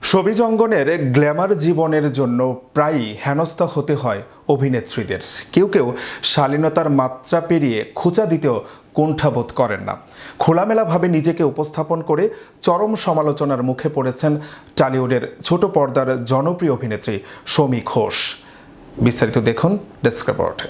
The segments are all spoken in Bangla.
ছবিজ অঙ্গনের গ্ল্যামার জীবনের জন্য প্রায়ই হেনস্থা হতে হয় অভিনেত্রীদের। কেউ কেউ শালীনতার মাত্রা পেরিয়ে খোঁচা দিতেও কুণ্ঠাবোধ করেন না। খোলামেলাভাবে নিজেকে উপস্থাপন করে চরম সমালোচনার মুখে পড়েছেন টলিউডের ছোট পর্দার জনপ্রিয় অভিনেত্রী সৌমি ঘোষ। বিস্তারিত দেখুন ডেস্ক রিপোর্টে।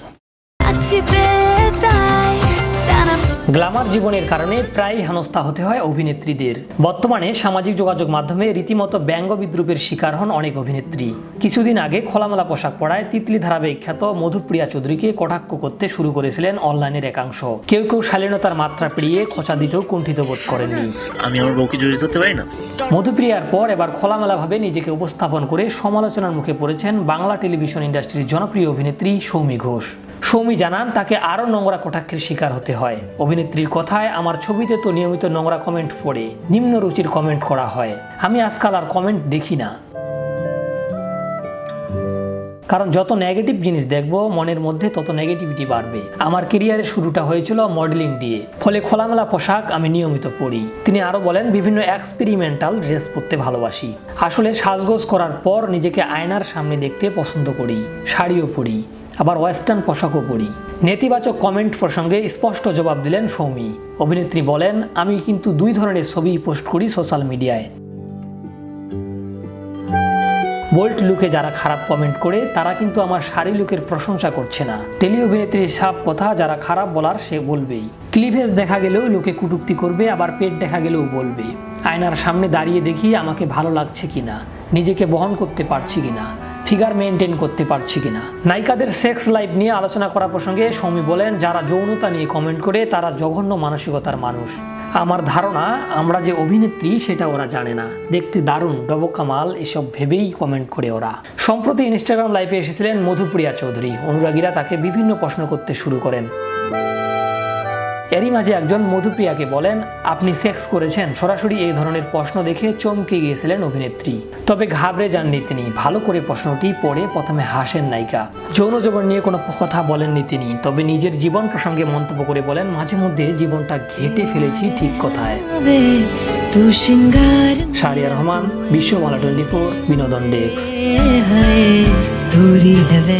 গ্ল্যামার জীবনের কারণে প্রায় হেনস্থা হতে হয় অভিনেত্রীদের। বর্তমানে সামাজিক যোগাযোগ মাধ্যমে রীতিমতো ব্যঙ্গ বিদ্রুপের শিকার হন অনেক অভিনেত্রী। কিছুদিন আগে খোলামেলা পোশাক পরায় তিতলি ধারাবাহিক খ্যাত মধুপ্রিয়া চৌধুরীকে কটাক্ষ করতে শুরু করেছিলেন অনলাইনের একাংশ। কেউ কেউ শালীনতার মাত্রা পেরিয়ে খোঁচা দিতেও কুণ্ঠিত বোধ করেননি। আমি আমার বউকে জড়িত হতে পারি না। মধুপ্রিয়ার পর এবার খোলামেলাভাবে নিজেকে উপস্থাপন করে সমালোচনার মুখে পড়েছেন বাংলা টেলিভিশন ইন্ডাস্ট্রির জনপ্রিয় অভিনেত্রী সৌমি ঘোষ। সৌমি জানান, তাকে আরও নোংরা কটাক্ষের শিকার হতে হয়। অভিনেত্রীর কথায়, আমার ছবিতে তো নিয়মিত নোংরা কমেন্ট পড়ে, নিম্ন রুচির কমেন্ট করা হয়। আমি আজকাল আর কমেন্ট দেখি না, কারণ যত নেগেটিভ জিনিস দেখবো মনের মধ্যে তত নেগেটিভিটি বাড়বে। আমার কেরিয়ারের শুরুটা হয়েছিল মডেলিং দিয়ে, ফলে খোলামেলা পোশাক আমি নিয়মিত পরি। তিনি আরও বলেন, বিভিন্ন এক্সপেরিমেন্টাল ড্রেস পরতে ভালোবাসি। আসলে সাজগোজ করার পর নিজেকে আয়নার সামনে দেখতে পছন্দ করি। শাড়িও পরি, আবার ওয়েস্টার্ন পোশাকও পরি। নেতিবাচক কমেন্ট প্রসঙ্গে স্পষ্ট জবাব দিলেন সৌমি। অভিনেত্রী বলেন, আমি কিন্তু দুই ধরনের ছবি পোস্ট করি সোশ্যাল মিডিয়ায়। বোল্ড লুকে যারা খারাপ কমেন্ট করে তারা কিন্তু আমার শাড়ি লুকের প্রশংসা করছে না। টেলি অভিনেত্রীর সব কথা যারা খারাপ বলার সে বলবেই। ক্লিভেজ দেখা গেলেও লোকে কটূক্তি করবে, আবার পেট দেখা গেলেও বলবে। আয়নার সামনে দাঁড়িয়ে দেখি আমাকে ভালো লাগছে কিনা, নিজেকে বহন করতে পারছি কিনা, ফিগার মেনটেন করতে পারছি কিনা। নায়িকাদের সেক্স লাইফ নিয়ে আলোচনা করা প্রসঙ্গে সৌমি বলেন, যারা যৌনতা নিয়ে কমেন্ট করে তারা জঘন্য মানসিকতার মানুষ। আমার ধারণা আমরা যে অভিনেত্রী সেটা ওরা জানে না। দেখতে দারুণ, ডবকামাল এসব ভেবেই কমেন্ট করে ওরা। সম্প্রতি ইনস্টাগ্রাম লাইভে এসেছিলেন মধুপ্রিয়া চৌধুরী। অনুরাগীরা তাকে বিভিন্ন প্রশ্ন করতে শুরু করেন। এরই মাঝে একজন মধুপ্রিয়াকে বলেন, আপনি সেক্স করেছেন? সরাসরি এই ধরনের প্রশ্ন দেখে চমকে গিয়েছিলেন অভিনেত্রী। তবে ঘাবড়ে যাননি তিনি। ভালো করে প্রশ্নটি পড়ে প্রথমে হাসেন নায়িকা। যৌন জীবন নিয়ে কোনো কথা বলেননি তিনি, তবে নিজের জীবন প্রসঙ্গে মন্তব্য করে বলেন, মাঝে মধ্যে জীবনটা ঘেঁটে ফেলেছি ঠিক কথায়। শাহরিয়ার রহমান, বিশ্ববাংলা 24, বিনোদন ডেস্ক।